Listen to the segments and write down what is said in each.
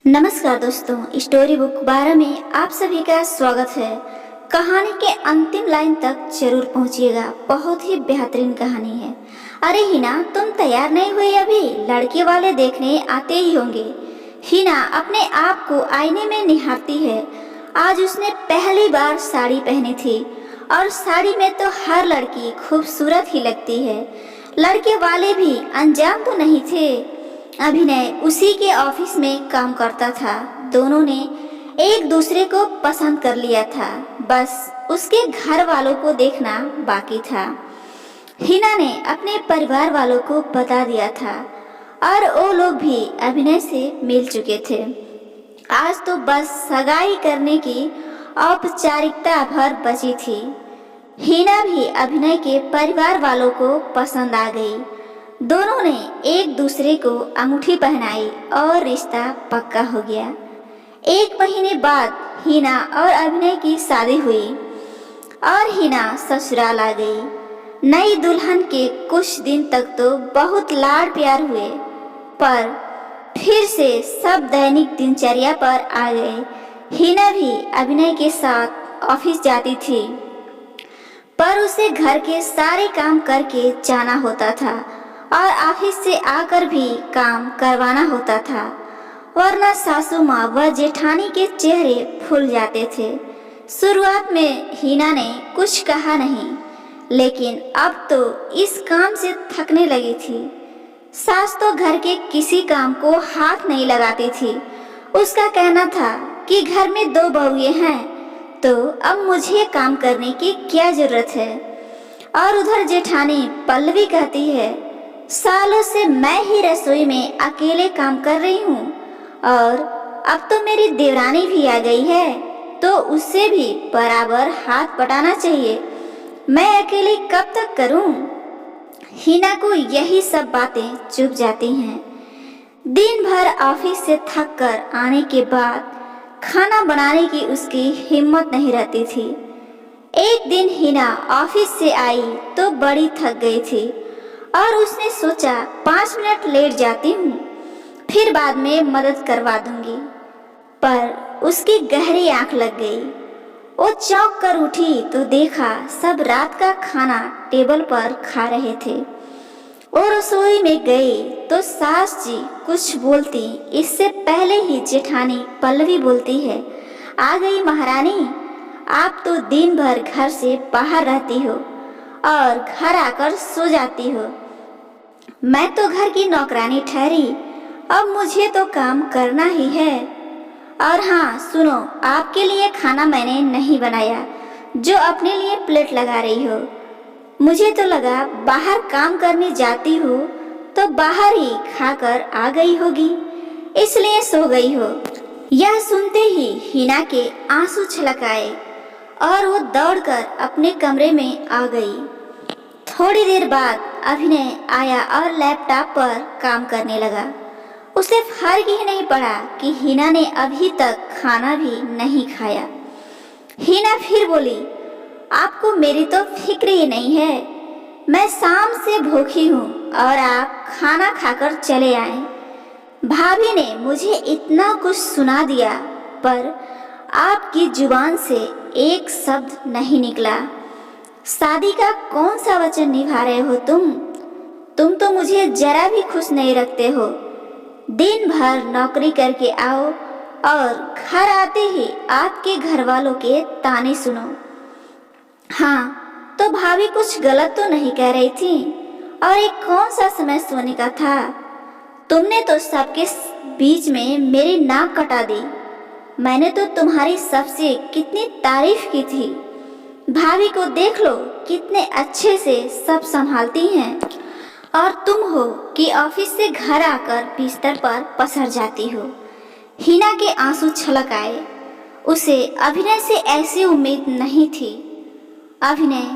नमस्कार दोस्तों, story book 12 में आप सभी का स्वागत है। कहानी के अंतिम लाइन तक जरूर पहुंचिएगा, बहुत ही बेहतरीन कहानी है। अरे हिना, तुम तैयार नहीं हुई अभी? लड़के वाले देखने आते ही होंगे। हिना अपने आप को आईने में निहारती है। आज उसने पहली बार साड़ी पहनी थी और साड़ी में तो हर लड़की खूबसूरत ही लगती है। लड़के वाले भी अनजान तो नहीं थे। अभिनय उसी के ऑफिस में काम करता था। दोनों ने एक दूसरे को पसंद कर लिया था, बस उसके घर वालों को देखना बाकी था। हिना ने अपने परिवार वालों को बता दिया था और वो लोग भी अभिनय से मिल चुके थे। आज तो बस सगाई करने की औपचारिकता भर बची थी। हिना भी अभिनय के परिवार वालों को पसंद आ गई। दोनों ने एक दूसरे को अंगूठी पहनाई और रिश्ता पक्का हो गया। 1 महीने बाद हिना और अभिनय की शादी हुई और हिना ससुराल आ गई। नई दुल्हन के कुछ दिन तक तो बहुत लाड़ प्यार हुए, पर फिर से सब दैनिक दिनचर्या पर आ गए। हिना भी अभिनय के साथ ऑफिस जाती थी, पर उसे घर के सारे काम करके जाना होता था और ऑफिस से आकर भी काम करवाना होता था, वरना सासू माँ व जेठानी के चेहरे फूल जाते थे। शुरुआत में हिना ने कुछ कहा नहीं, लेकिन अब तो इस काम से थकने लगी थी। सास तो घर के किसी काम को हाथ नहीं लगाती थी। उसका कहना था कि घर में 2 बहुएं हैं, तो अब मुझे काम करने की क्या जरूरत है। और उधर जेठानी पल्लवी कहती है, सालों से मैं ही रसोई में अकेले काम कर रही हूँ और अब तो मेरी देवरानी भी आ गई है, तो उससे भी बराबर हाथ बटाना चाहिए। मैं अकेले कब तक करूँ? हिना को यही सब बातें चुभ जाती हैं। दिन भर ऑफिस से थक कर आने के बाद खाना बनाने की उसकी हिम्मत नहीं रहती थी। एक दिन हिना ऑफिस से आई तो बड़ी थक गई थी और उसने सोचा 5 मिनट लेट जाती हूँ, फिर बाद में मदद करवा दूंगी। पर उसकी गहरी आंख लग गई। वो चौंक कर उठी तो देखा सब रात का खाना टेबल पर खा रहे थे। वो रसोई में गई तो सास जी कुछ बोलती, इससे पहले ही जेठानी पल्लवी बोलती है, आ गई महारानी, आप तो दिन भर घर से बाहर रहती हो और घर आकर सो जाती हो। मैं तो घर की नौकरानी ठहरी, अब मुझे तो काम करना ही है। और हाँ सुनो, आपके लिए खाना मैंने नहीं बनाया जो अपने लिए प्लेट लगा रही हो। मुझे तो लगा बाहर काम करने जाती हो तो बाहर ही खाकर आ गई होगी, इसलिए सो गई हो। यह सुनते ही हिना के आंसू छलक आए और वो दौड़कर अपने कमरे में आ गई। थोड़ी देर बाद अभिनय आया और लैपटॉप पर काम करने लगा। उसे फर्क ही नहीं पड़ा कि हिना ने अभी तक खाना भी नहीं खाया। हिना फिर बोली, आपको मेरी तो फिक्र ही नहीं है। मैं शाम से भूखी हूँ और आप खाना खाकर चले आए। भाभी ने मुझे इतना कुछ सुना दिया, पर आपकी जुबान से एक शब्द नहीं निकला। शादी का कौन सा वचन निभा रहे हो तुम तो मुझे जरा भी खुश नहीं रखते हो। दिन भर नौकरी करके आओ और घर आते ही आपके घर वालों के ताने सुनो। हाँ, तो भाभी कुछ गलत तो नहीं कह रही थी, और एक कौन सा समय सोने का था। तुमने तो सबके बीच में मेरी नाक कटा दी। मैंने तो तुम्हारी सबसे कितनी तारीफ की थी। भाभी को देख लो, कितने अच्छे से सब संभालती हैं, और तुम हो कि ऑफिस से घर आकर बिस्तर पर पसर जाती हो। हिना के आंसू छलक आए। उसे अभिनय से ऐसी उम्मीद नहीं थी। अभिनय,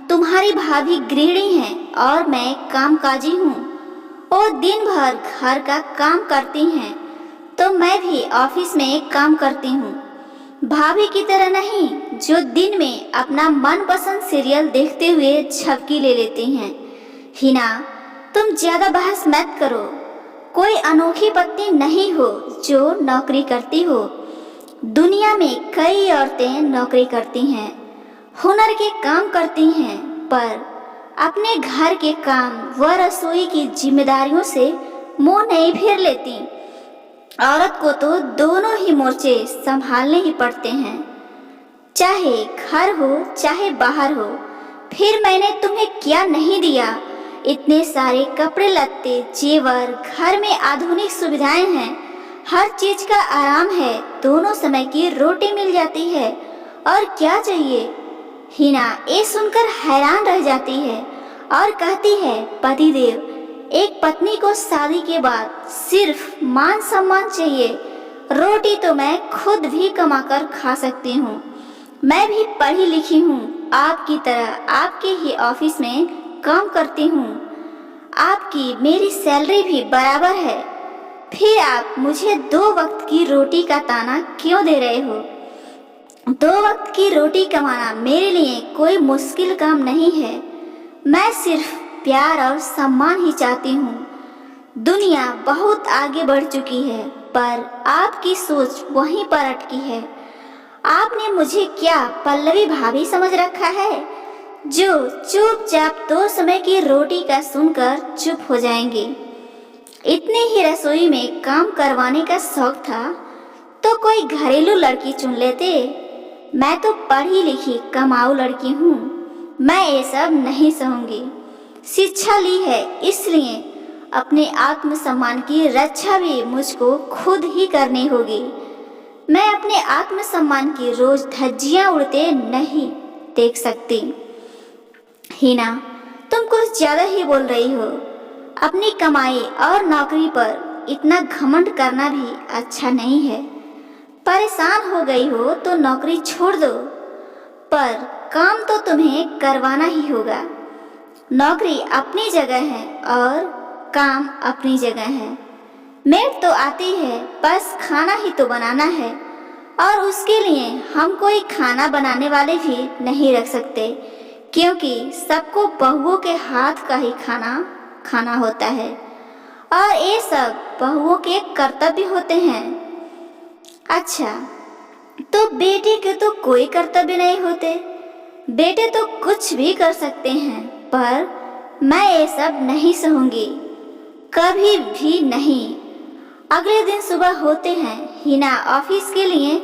तुम्हारी भाभी गृहिणी है और मैं कामकाजी हूँ। वो दिन भर घर का काम करती हैं, तो मैं भी ऑफिस में काम करती हूँ। भाभी की तरह नहीं, जो दिन में अपना मनपसंद सीरियल देखते हुए झपकी ले लेती हैं। हिना, तुम ज्यादा बहस मत करो। कोई अनोखी पत्नी नहीं हो जो नौकरी करती हो। दुनिया में कई औरतें नौकरी करती हैं, हुनर के काम करती हैं, पर अपने घर के काम व रसोई की जिम्मेदारियों से मुंह नहीं फेर लेती। औरत को तो दोनों ही मोर्चे संभालने ही पड़ते हैं, चाहे घर हो चाहे बाहर हो। फिर मैंने तुम्हें क्या नहीं दिया? इतने सारे कपड़े लत्ते, जेवर, घर में आधुनिक सुविधाएं हैं, हर चीज का आराम है, दोनों समय की रोटी मिल जाती है, और क्या चाहिए? हिना ये सुनकर हैरान रह जाती है और कहती है, पतिदेव, एक पत्नी को शादी के बाद सिर्फ मान सम्मान चाहिए। रोटी तो मैं खुद भी कमाकर खा सकती हूँ। मैं भी पढ़ी लिखी हूँ, आपकी तरह आपके ही ऑफिस में काम करती हूँ। आपकी मेरी सैलरी भी बराबर है। फिर आप मुझे 2 वक्त की रोटी का ताना क्यों दे रहे हो? 2 वक्त की रोटी कमाना मेरे लिए कोई मुश्किल काम नहीं है। मैं सिर्फ प्यार और सम्मान ही चाहती हूँ। दुनिया बहुत आगे बढ़ चुकी है, पर आपकी सोच वहीं पर अटकी है। आपने मुझे क्या पल्लवी भाभी समझ रखा है, जो चुपचाप 2 समय की रोटी का सुनकर चुप हो जाएंगे? इतने ही रसोई में काम करवाने का शौक था तो कोई घरेलू लड़की चुन लेते। मैं तो पढ़ी लिखी कमाऊ लड़की हूँ, मैं ये सब नहीं सहूंगी। शिक्षा ली है, इसलिए अपने आत्मसम्मान की रक्षा भी मुझको खुद ही करनी होगी। मैं अपने आत्मसम्मान की रोज धज्जियां उड़ते नहीं देख सकती। हिना, तुम कुछ ज्यादा ही बोल रही हो। अपनी कमाई और नौकरी पर इतना घमंड करना भी अच्छा नहीं है। परेशान हो गई हो तो नौकरी छोड़ दो, पर काम तो तुम्हें करवाना ही होगा। नौकरी अपनी जगह है और काम अपनी जगह है। मेड तो आती है, बस खाना ही तो बनाना है, और उसके लिए हम कोई खाना बनाने वाले भी नहीं रख सकते, क्योंकि सबको बहुओं के हाथ का ही खाना खाना होता है, और ये सब बहुओं के कर्तव्य होते हैं। अच्छा, तो बेटे के तो कोई कर्तव्य नहीं होते? बेटे तो कुछ भी कर सकते हैं, पर मैं ये सब नहीं सहूंगी, कभी भी नहीं। अगले दिन सुबह होते हैं हिना ऑफिस के लिए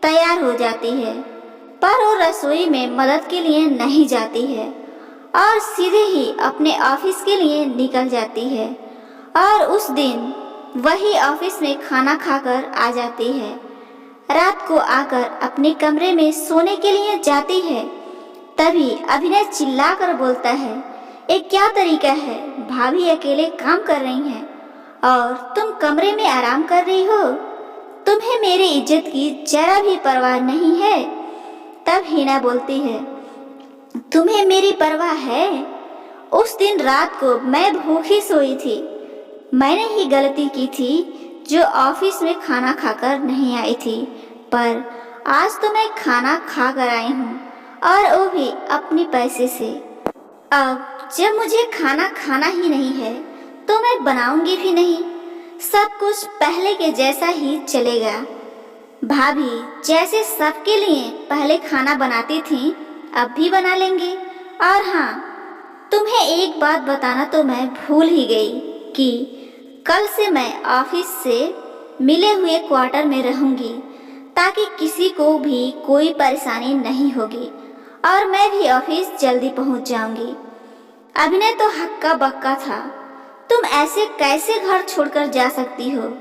तैयार हो जाती है, पर वो रसोई में मदद के लिए नहीं जाती है और सीधे ही अपने ऑफिस के लिए निकल जाती है, और उस दिन वही ऑफिस में खाना खाकर आ जाती है। रात को आकर अपने कमरे में सोने के लिए जाती है। तभी अभिनय चिल्लाकर बोलता है, ये क्या तरीका है? भाभी अकेले काम कर रही हैं और तुम कमरे में आराम कर रही हो। तुम्हें मेरी इज्जत की जरा भी परवाह नहीं है। तब हिना बोलती है, तुम्हें मेरी परवाह है? उस दिन रात को मैं भूखी सोई थी। मैंने ही गलती की थी जो ऑफिस में खाना खाकर नहीं आई थी, पर आज तो मैं खाना खा कर आई हूँ, और वो भी अपने पैसे से। अब जब मुझे खाना खाना ही नहीं है तो मैं बनाऊंगी भी नहीं। सब कुछ पहले के जैसा ही चलेगा। भाभी जैसे सबके लिए पहले खाना बनाती थी, अब भी बना लेंगे। और हाँ, तुम्हें एक बात बताना तो मैं भूल ही गई कि कल से मैं ऑफिस से मिले हुए क्वार्टर में रहूंगी, ताकि किसी को भी कोई परेशानी नहीं होगी, और मैं भी ऑफिस जल्दी पहुंच जाऊंगी। अभिनय तो हक्का बक्का था, तुम ऐसे कैसे घर छोड़कर जा सकती हो?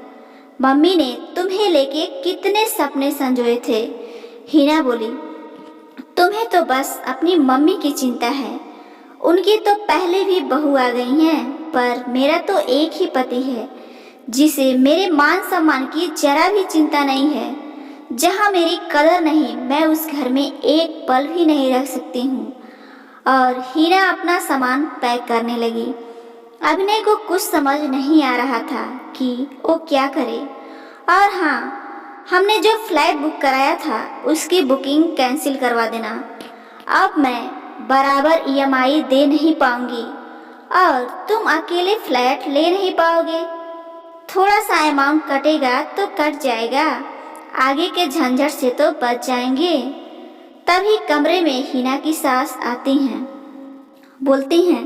मम्मी ने तुम्हें लेके कितने सपने संजोए थे। हिना बोली, तुम्हें तो बस अपनी मम्मी की चिंता है। उनकी तो पहले भी बहू आ गई हैं, पर मेरा तो एक ही पति है, जिसे मेरे मान सम्मान की जरा भी चिंता नहीं है। जहाँ मेरी कदर नहीं, मैं उस घर में एक पल भी नहीं रह सकती हूँ। और हिना अपना सामान पैक करने लगी। अभिनय को कुछ समझ नहीं आ रहा था कि वो क्या करे। और हाँ, हमने जो फ्लाइट बुक कराया था उसकी बुकिंग कैंसिल करवा देना। अब मैं बराबर ईएमआई दे नहीं पाऊंगी और तुम अकेले फ्लैट ले नहीं पाओगे। थोड़ा सा अमाउंट कटेगा तो कट जाएगा, आगे के झंझट से तो बच जाएंगे। तभी कमरे में हिना की सास आती हैं, बोलती हैं,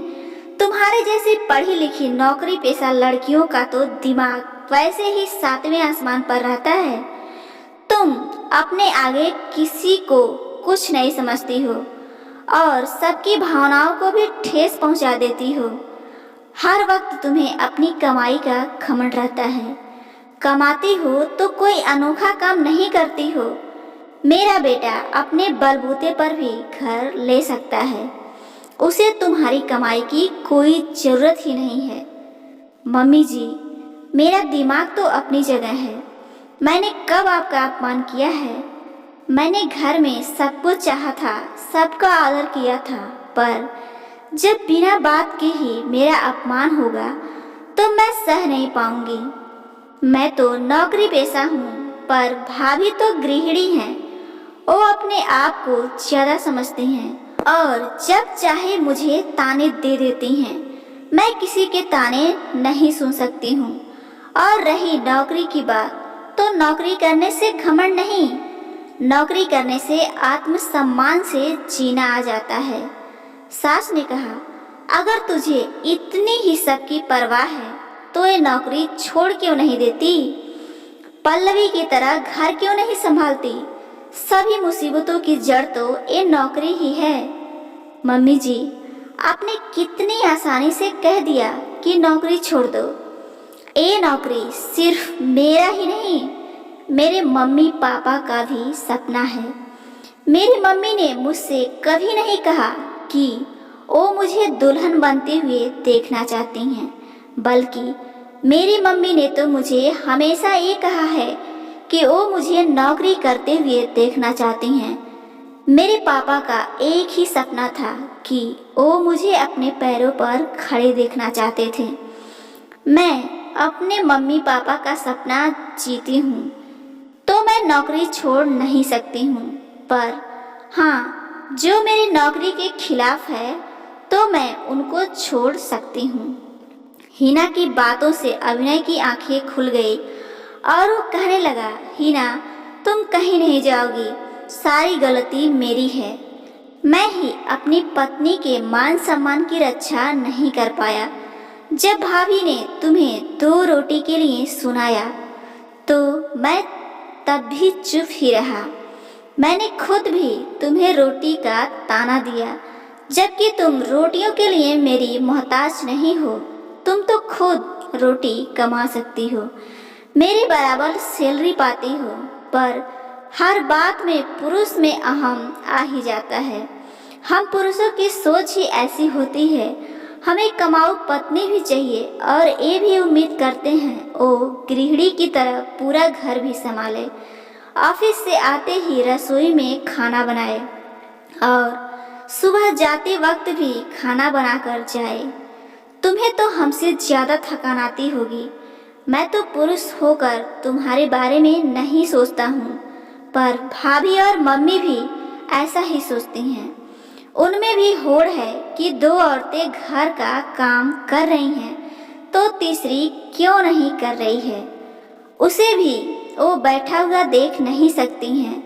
तुम्हारे जैसी पढ़ी लिखी नौकरी पेशा लड़कियों का तो दिमाग वैसे ही सातवें आसमान पर रहता है। तुम अपने आगे किसी को कुछ नहीं समझती हो और सबकी भावनाओं को भी ठेस पहुंचा देती हो। हर वक्त तुम्हें अपनी कमाई का घमंड रहता है। कमाती हो तो कोई अनोखा काम नहीं करती हो। मेरा बेटा अपने बलबूते पर भी घर ले सकता है, उसे तुम्हारी कमाई की कोई जरूरत ही नहीं है। मम्मी जी, मेरा दिमाग तो अपनी जगह है। मैंने कब आपका अपमान किया है? मैंने घर में सब कुछ चाहा था, सबका आदर किया था, पर जब बिना बात के ही मेरा अपमान होगा तो मैं सह नहीं पाऊंगी। मैं तो नौकरी पेशा हूँ, पर भाभी तो गृहिणी हैं। वो अपने आप को ज्यादा समझती हैं और जब चाहे मुझे ताने दे देती हैं। मैं किसी के ताने नहीं सुन सकती हूँ। और रही नौकरी की बात, तो नौकरी करने से घमंड नहीं, नौकरी करने से आत्मसम्मान से जीना आ जाता है। सास ने कहा, अगर तुझे इतनी ही सबकी परवाह है तो ये नौकरी छोड़ क्यों नहीं देती? पल्लवी की तरह घर क्यों नहीं संभालती? सभी मुसीबतों की जड़ तो ये नौकरी ही है। मम्मी जी, आपने कितनी आसानी से कह दिया कि नौकरी छोड़ दो। ये नौकरी सिर्फ मेरा ही नहीं, मेरे मम्मी पापा का भी सपना है। मेरी मम्मी ने मुझसे कभी नहीं कहा कि वो मुझे दुल्हन बनते हुए देखना चाहती हैं, बल्कि मेरी मम्मी ने तो मुझे हमेशा ये कहा है कि वो मुझे नौकरी करते हुए देखना चाहती हैं। मेरे पापा का एक ही सपना था कि वो मुझे अपने पैरों पर खड़े देखना चाहते थे। मैं अपने मम्मी पापा का सपना जीती हूँ तो मैं नौकरी छोड़ नहीं सकती हूँ, पर हाँ, जो मेरी नौकरी के खिलाफ है तो मैं उनको छोड़ सकती हूँ। हिना की बातों से अभिनय की आंखें खुल गई और वो कहने लगा, हिना, तुम कहीं नहीं जाओगी, सारी गलती मेरी है। मैं ही अपनी पत्नी के मान सम्मान की रक्षा नहीं कर पाया। जब भाभी ने तुम्हें 2 रोटी के लिए सुनाया तो मैं तब भी चुप ही रहा। मैंने खुद भी तुम्हें रोटी का ताना दिया, जबकि तुम रोटियों के लिए मेरी मोहताज नहीं हो। तुम तो खुद रोटी कमा सकती हो, मेरे बराबर सैलरी पाती हो, पर हर बात में पुरुष में अहम आ ही जाता है। हम पुरुषों की सोच ही ऐसी होती है। हमें कमाऊ पत्नी भी चाहिए और ये भी उम्मीद करते हैं वो गृहिणी की तरह पूरा घर भी संभाले, ऑफिस से आते ही रसोई में खाना बनाए और सुबह जाते वक्त भी खाना बनाकर जाए। तुम्हें तो हमसे ज़्यादा थकान आती होगी। मैं तो पुरुष होकर तुम्हारे बारे में नहीं सोचता हूँ, पर भाभी और मम्मी भी ऐसा ही सोचती हैं। उनमें भी होड़ है कि 2 औरतें घर का काम कर रही हैं तो तीसरी क्यों नहीं कर रही है। उसे भी वो बैठा हुआ देख नहीं सकती हैं।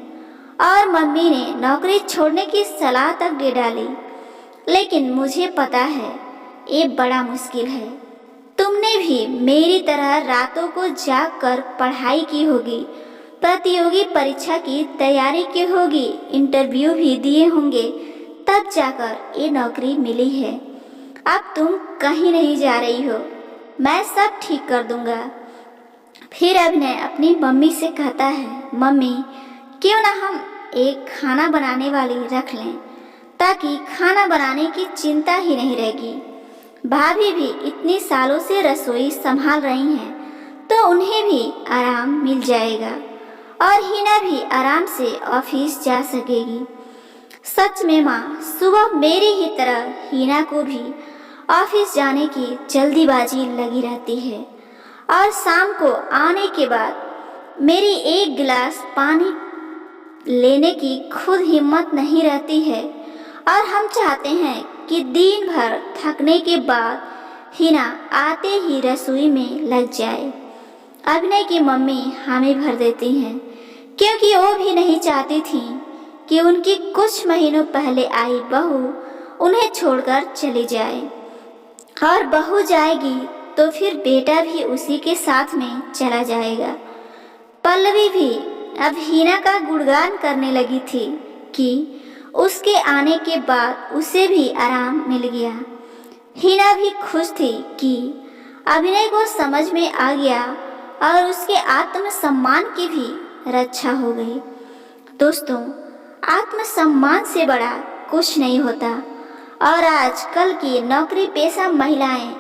और मम्मी ने नौकरी छोड़ने की सलाह तक दे डाली, लेकिन मुझे पता है ये बड़ा मुश्किल है। तुमने भी मेरी तरह रातों को जाग कर पढ़ाई की होगी, प्रतियोगी परीक्षा की तैयारी की होगी, इंटरव्यू भी दिए होंगे, तब जाकर ये नौकरी मिली है। अब तुम कहीं नहीं जा रही हो, मैं सब ठीक कर दूंगा। फिर अभिनय अपनी मम्मी से कहता है, मम्मी, क्यों ना हम एक खाना बनाने वाली रख लें, ताकि खाना बनाने की चिंता ही नहीं रहेगी। भाभी भी इतने सालों से रसोई संभाल रही हैं तो उन्हें भी आराम मिल जाएगा और हिना भी आराम से ऑफिस जा सकेगी। सच में माँ, सुबह मेरी ही तरह हिना को भी ऑफिस जाने की जल्दीबाजी लगी रहती है और शाम को आने के बाद मेरी एक गिलास पानी लेने की खुद हिम्मत नहीं रहती है। और हम चाहते हैं कि दिन भर थकने के बाद हिना आते ही रसोई में लग जाए। अभिनय की मम्मी हामी भर देती हैं, क्योंकि वो भी नहीं चाहती थी कि उनकी कुछ महीनों पहले आई बहू उन्हें छोड़कर चली जाए, और बहू जाएगी तो फिर बेटा भी उसी के साथ में चला जाएगा। पल्लवी भी अब हिना का गुणगान करने लगी थी कि उसके आने के बाद उसे भी आराम मिल गया। हिना भी खुश थी कि अभिनय को समझ में आ गया और उसके आत्मसम्मान की भी रक्षा हो गई। दोस्तों, आत्मसम्मान से बड़ा कुछ नहीं होता, और आजकल की नौकरी पेशा महिलाएं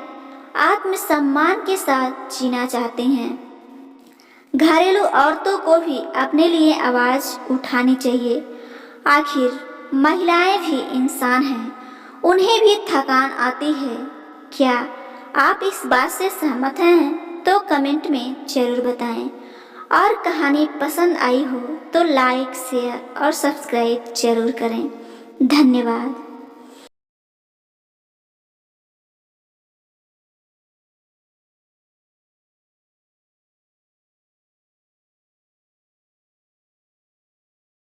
आत्मसम्मान के साथ जीना चाहती हैं। घरेलू औरतों को भी अपने लिए आवाज़ उठानी चाहिए। आखिर महिलाएं भी इंसान हैं, उन्हें भी थकान आती है। क्या आप इस बात से सहमत हैं? तो कमेंट में ज़रूर बताएं। और कहानी पसंद आई हो तो लाइक, शेयर और सब्सक्राइब जरूर करें। धन्यवाद।